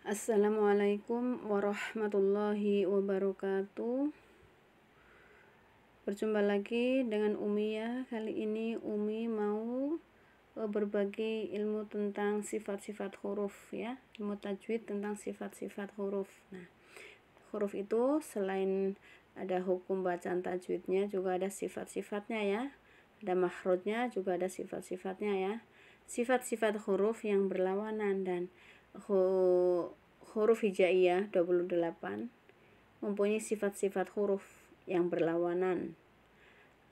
Assalamualaikum warahmatullahi wabarakatuh. Berjumpa lagi dengan Umi ya. Kali ini Umi mau berbagi ilmu tentang sifat-sifat huruf ya. Ilmu tajwid tentang sifat-sifat huruf. Nah, huruf itu selain ada hukum bacaan tajwidnya juga ada sifat-sifatnya ya. Ada makhrajnya juga ada sifat-sifatnya ya. Sifat-sifat huruf yang berlawanan dan huruf hijaiyah 28 mempunyai sifat-sifat huruf yang berlawanan.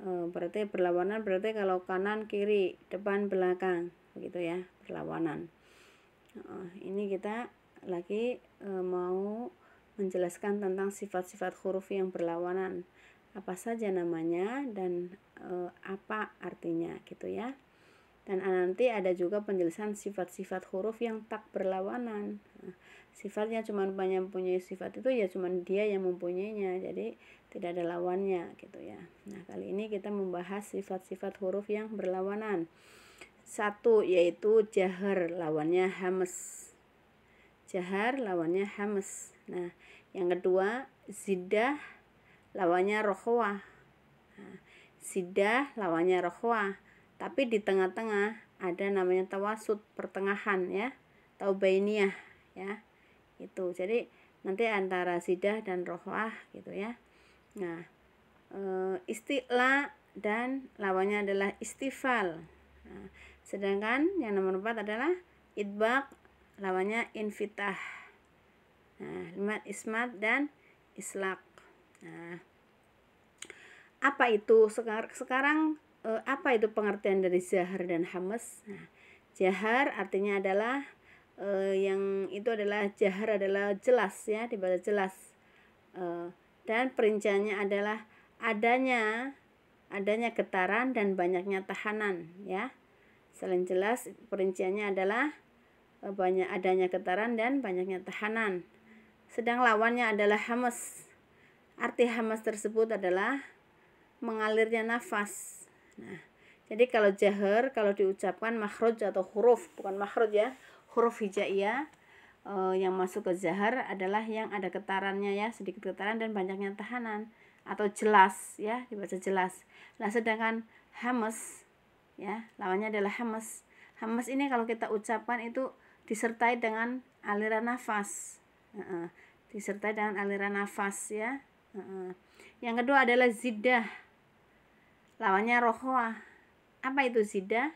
Berarti berlawanan berarti kalau kanan kiri depan belakang begitu ya, berlawanan. Ini kita lagi mau menjelaskan tentang sifat-sifat huruf yang berlawanan, apa saja namanya dan apa artinya gitu ya. Dan nanti ada juga penjelasan sifat-sifat huruf yang tak berlawanan. Sifatnya cuma mempunyai sifat itu ya cuma dia yang mempunyainya, jadi tidak ada lawannya gitu ya. Nah, kali ini kita membahas sifat-sifat huruf yang berlawanan. Satu yaitu jahar, lawannya hamas. Jahar lawannya hamas. Nah, yang kedua zidah, lawannya rokhwah. Nah, zidah lawannya rokhwah. Tapi di tengah-tengah ada namanya tawasud, pertengahan ya, atau bainiyah ya. Itu. Jadi nanti antara zidah dan rokhwah gitu ya. Nah, isti'la dan lawannya adalah istifal. Nah, sedangkan yang nomor 4 adalah idbaq, lawannya infitah. Nah, ismat dan islaq. Nah, apa itu sekarang apa itu pengertian dari jahar dan hamas? Nah, jahar artinya adalah yang itu adalah jahar adalah jelas ya, dibaca jelas. Dan perinciannya adalah adanya getaran dan banyaknya tahanan ya. Selain jelas, perinciannya adalah adanya getaran dan banyaknya tahanan. Sedang lawannya adalah hamas. Arti hamas tersebut adalah mengalirnya nafas. Nah, jadi kalau jahar kalau diucapkan makhraj atau huruf, bukan makhraj ya, huruf hijaiyah yang masuk ke jahar adalah yang ada getarannya ya, sedikit getaran dan banyaknya tahanan, atau jelas ya, dibaca jelas. Nah, sedangkan hamas ya, lawannya adalah hamas. Hamas ini kalau kita ucapkan itu disertai dengan aliran nafas. Disertai dengan aliran nafas ya. Yang kedua adalah zidah, lawannya rokhwah. Apa itu zidah?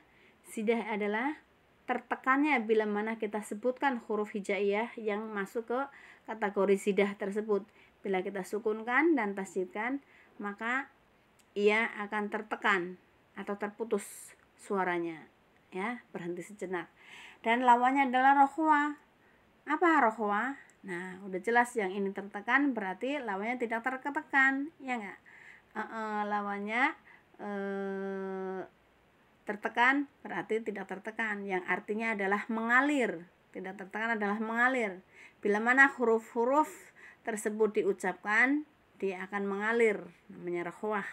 Zidah adalah tertekannya bila mana kita sebutkan huruf hijaiyah yang masuk ke kategori zidah tersebut. Bila kita sukunkan dan tasydidkan, maka ia akan tertekan atau terputus suaranya ya, berhenti sejenak. Dan lawannya adalah rokhwah. Apa rokhwah? Nah, udah jelas yang ini tertekan berarti lawannya tidak tertekan ya enggak? Lawannya tertekan berarti tidak tertekan, yang artinya adalah mengalir. Tidak tertekan adalah mengalir. Bila mana huruf-huruf tersebut diucapkan, dia akan mengalir, namanya rokhwah.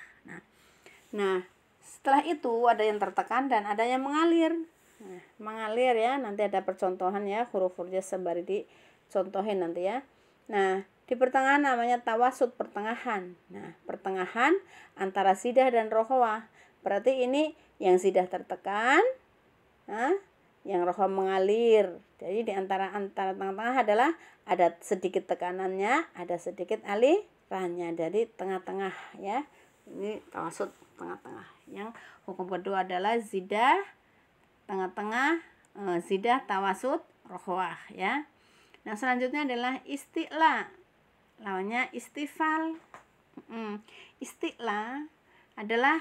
Nah, setelah itu ada yang tertekan dan ada yang mengalir. Nah, mengalir ya, nanti ada percontohan ya, huruf-hurufnya sembari dicontohin nanti ya. Nah, di pertengahan namanya tawasud, pertengahan. Nah, pertengahan antara zidah dan rokhwah. Berarti ini yang zidah tertekan, yang rokhwah mengalir. Jadi di antara tengah-tengah adalah ada sedikit tekanannya, ada sedikit alirannya. Jadi tengah-tengah ya. Ini tawasud, tengah-tengah. Yang hukum kedua adalah zidah, tengah-tengah, zidah, tawasud, rokhwah ya. Nah, selanjutnya adalah isti'la, lawannya istifal. Isti'la adalah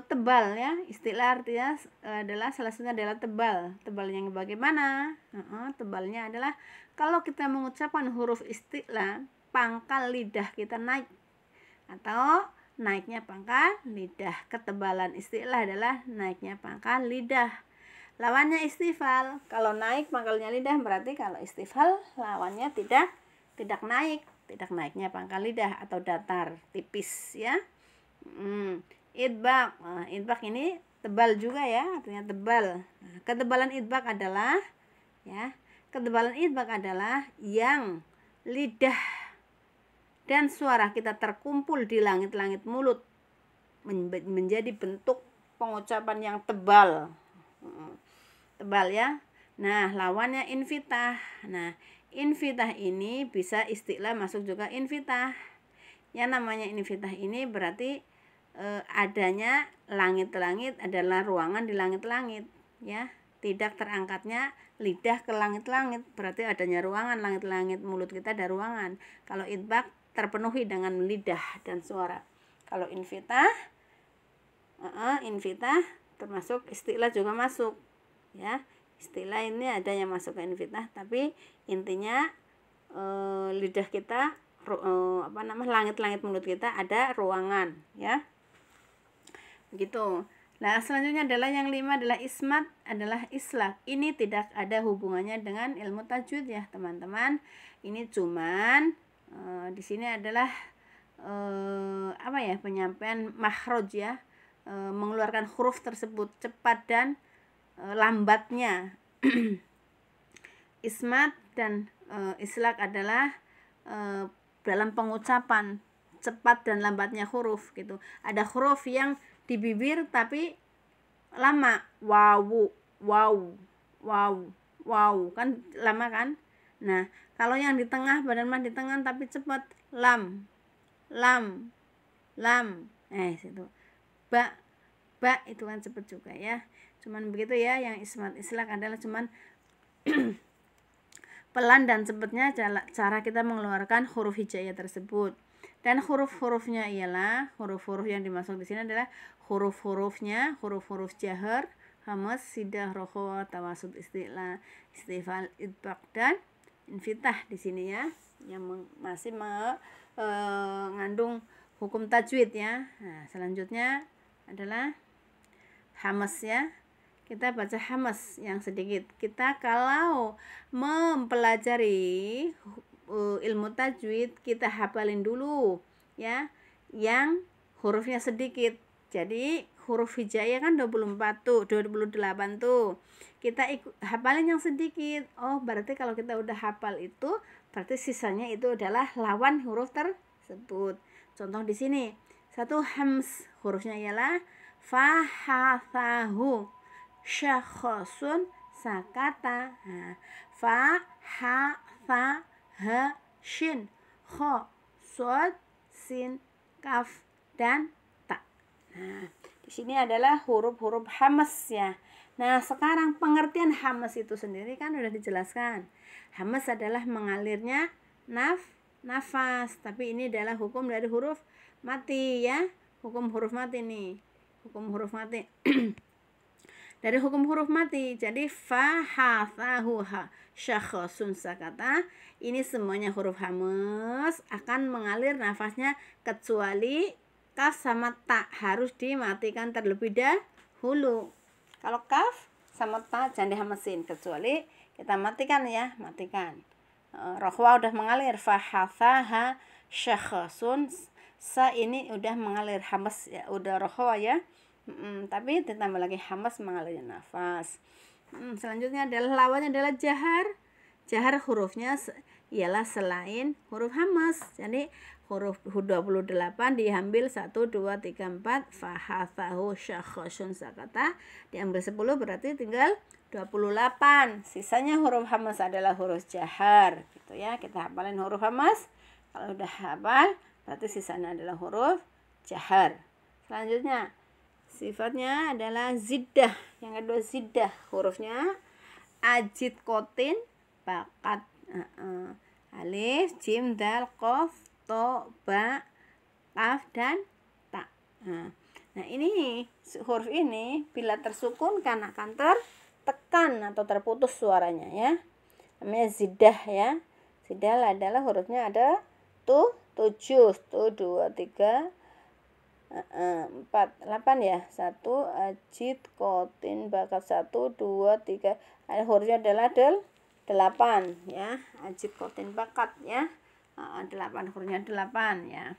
tebal ya. Isti'la artinya adalah salah satunya adalah tebal. Tebalnya bagaimana? Tebalnya adalah kalau kita mengucapkan huruf isti'la, pangkal lidah kita naik atau naiknya pangkal lidah. Ketebalan isti'la adalah naiknya pangkal lidah. Lawannya istifal, kalau naik pangkalnya lidah, berarti kalau istifal lawannya tidak naik, tidak naiknya pangkal lidah atau datar, tipis ya. Idbaq, idbaq ini tebal juga ya, artinya tebal. Ketebalan idbaq adalah ya, Ketebalan idbak adalah yang lidah dan suara kita terkumpul di langit-langit mulut menjadi bentuk pengucapan yang tebal. Tebal ya. Nah, lawannya infitah. Nah, infitah ini bisa istilah masuk juga infitah. Yang namanya infitah ini berarti adanya langit-langit adalah ruangan di langit-langit ya. Tidak terangkatnya lidah ke langit-langit berarti adanya ruangan, langit-langit mulut kita ada ruangan. Kalau idbak terpenuhi dengan lidah dan suara. Kalau infitah termasuk istilah juga masuk ya. Istilah ini ada yang masuk ke infitah, tapi intinya lidah kita langit-langit mulut kita ada ruangan ya. Begitu. Nah, selanjutnya adalah yang 5 adalah ismat adalah islak. Ini tidak ada hubungannya dengan ilmu tajwid ya, teman-teman. Ini cuman di sini adalah penyampaian makhraj ya. Mengeluarkan huruf tersebut cepat dan lambatnya. Ismat dan islak adalah dalam pengucapan cepat dan lambatnya huruf gitu. Ada huruf yang di bibir tapi lama, wow kan lama kan. Nah, kalau yang di tengah badan mah di tengah tapi cepat, lam situ. Ba itu kan cepat juga ya. Cuman begitu ya, yang ismat islak adalah cuman pelan dan cepatnya cara kita mengeluarkan huruf hijaiyah tersebut. Dan huruf-hurufnya ialah huruf-huruf yang dimaksud di sini adalah huruf-huruf jahar, hamas, sidah, rokhwa, tawasud, isti'la, istifal, idbak dan infitah di sini ya, yang masih mengandung hukum tajwid ya. Nah, selanjutnya adalah hamas ya. Kita baca hamas yang sedikit. Kita kalau mempelajari ilmu tajwid kita hafalin dulu ya yang hurufnya sedikit. Jadi huruf hijaiyah kan 28 tuh. Kita hafalin yang sedikit. Oh, berarti kalau kita udah hafal itu berarti sisanya itu adalah lawan huruf tersebut. Contoh di sini. Satu hams, hurufnya ialah fa ha tha hu. Syakhosun sakata. Nah, fa ha tha ha shin kho sod sin kaf dan ta. Nah, di sini adalah huruf-huruf hamas ya. Nah, sekarang pengertian hamas itu sendiri kan udah dijelaskan. Hamas adalah mengalirnya nafas, tapi ini adalah hukum dari huruf mati ya. Hukum huruf mati nih. Hukum huruf mati. Dari hukum huruf mati. Jadi fa ha tha hu ha syakhosun sakata, ini semuanya huruf hamas akan mengalir nafasnya kecuali kaf sama ta harus dimatikan terlebih dahulu. Kalau kaf sama ta jangan dihamasin, kecuali kita matikan ya, matikan. Rokhwa udah mengalir, fa ha tha ha syakhosun, sa ini udah mengalir hamas ya, udah rokhwa ya. Tapi ditambah lagi hamas mengalirnya nafas. Selanjutnya adalah lawannya adalah jahar. Jahar hurufnya ialah selain huruf hamas. Jadi huruf 28 diambil 1 2 3 4 fa ha tha hu syakhosun sakata diambil 10 berarti tinggal 28. Sisanya huruf hamas adalah huruf jahar gitu ya. Kita hafalin huruf hamas. Kalau udah hafal berarti sisanya adalah huruf jahar. Selanjutnya sifatnya adalah ziddah. Yang kedua ziddah, hurufnya ajid kotin bakat, alif, jim, dal, qaf, to, ba, kaf dan ta. Nah, ini huruf ini bila tersukunkan akan tertekan atau terputus suaranya ya. Namanya ziddah ya. Ziddah adalah hurufnya ada 7, 2 3 4 8 ya. 1 ajid kotin bakat 1 2 3. Ada hurufnya adalah 8 ya. Ajid kotin bakat ya. 8 hurufnya 8 ya.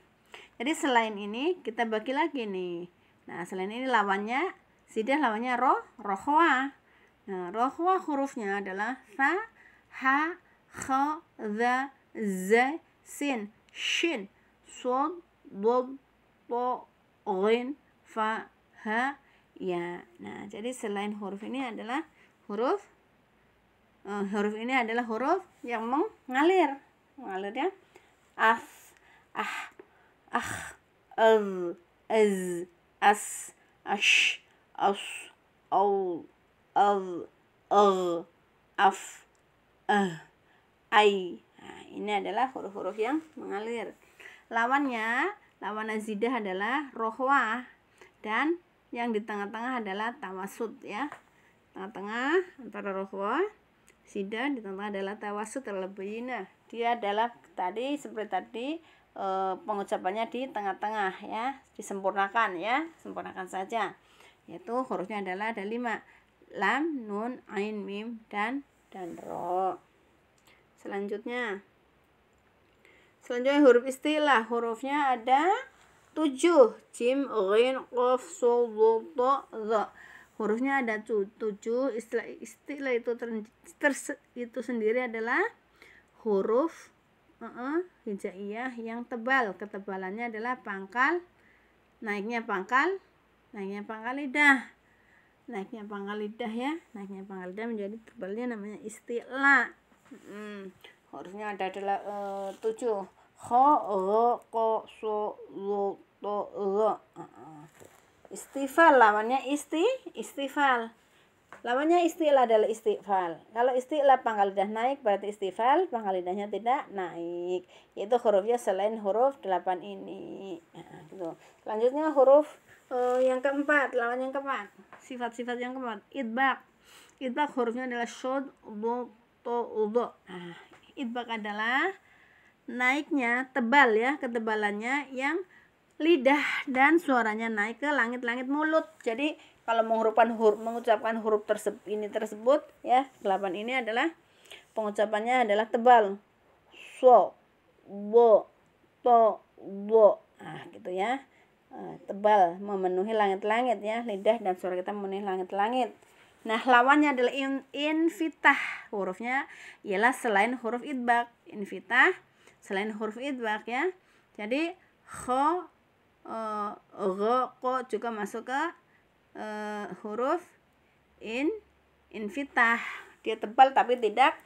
Jadi selain ini kita bagi lagi nih. Nah, selain ini lawannya zidah, lawannya rokhwa. Nah, rokhwa hurufnya adalah fa, ha, kha, dha, za, sin, shin, sod, dod, to, ghin, fa, ha, ya. Nah, jadi selain huruf ini adalah huruf ini adalah huruf yang mengalir ya. Af, ah, az, as, ash, as, au, af, ai. Nah, ini adalah huruf-huruf yang mengalir. Lawan azidah adalah rohwah, dan yang di tengah-tengah adalah tawasud ya. Tengah-tengah antara rohwah, zidah, di tengah adalah tawasud al-bayyinah. Dia adalah seperti tadi pengucapannya di tengah-tengah ya, disempurnakan ya, sempurnakan saja. Yaitu hurufnya adalah ada 5. Lam, nun, ain, mim, dan ro. Selanjutnya huruf istilah. Hurufnya ada 7. Jim, ghin, qaf, sod, dha, dha. Hurufnya ada 7. Istilah itu sendiri adalah huruf hijaiyah yang tebal. Ketebalannya adalah naiknya pangkal lidah. Naiknya pangkal lidah menjadi tebalnya, namanya istilah. Hurufnya adalah 7. Kha, gha, qa, so, lo, to, gha. Istifal lawannya istifal. Lawannya istilah adalah istifal. Kalau istilah pangkal lidah naik, berarti istifal pangkal lidahnya tidak naik. Yaitu hurufnya selain huruf 8 ini. Gitu. Selanjutnya huruf yang keempat, lawan yang keempat. Sifat-sifat yang keempat, idbaq. Idbaq hurufnya adalah shod, do, to, do. Idbaq adalah naiknya tebal ya, ketebalannya yang lidah dan suaranya naik ke langit-langit mulut. Jadi kalau mengucapkan huruf tersebut ya, 8 ini adalah pengucapannya adalah tebal. So, bo, to, do. Gitu ya. Tebal, memenuhi langit-langit ya, lidah dan suara kita memenuhi langit-langit. Nah, lawannya adalah infitah. Hurufnya ialah selain huruf idbaq. Infitah selain huruf idbaq ya. Jadi kha, gha, qa juga masuk ke huruf infitah. Dia tebal tapi tidak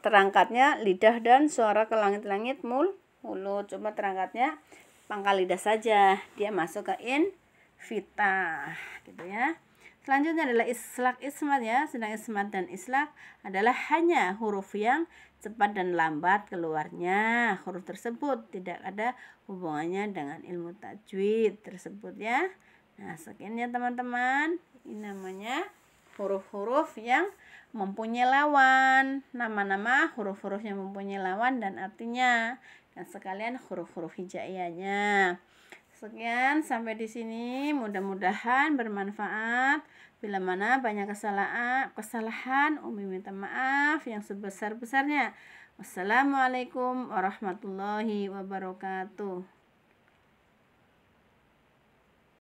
terangkatnya lidah dan suara ke langit-langit mulut. Cuma terangkatnya pangkal lidah saja. Dia masuk ke infitah gitu ya. Selanjutnya adalah islaq, ismat ya. Sedang ismat dan islaq adalah hanya huruf yang cepat dan lambat keluarnya. Huruf tersebut tidak ada hubungannya dengan ilmu tajwid tersebut ya. Nah, sekian ya teman-teman. Ini namanya huruf-huruf yang mempunyai lawan. Nama-nama huruf-huruf yang mempunyai lawan dan artinya. Dan sekalian huruf-huruf hijaiyahnya. Sekian sampai di sini, mudah-mudahan bermanfaat. Bila mana banyak kesalahan, Umi minta maaf yang sebesar-besarnya. Wassalamualaikum warahmatullahi wabarakatuh.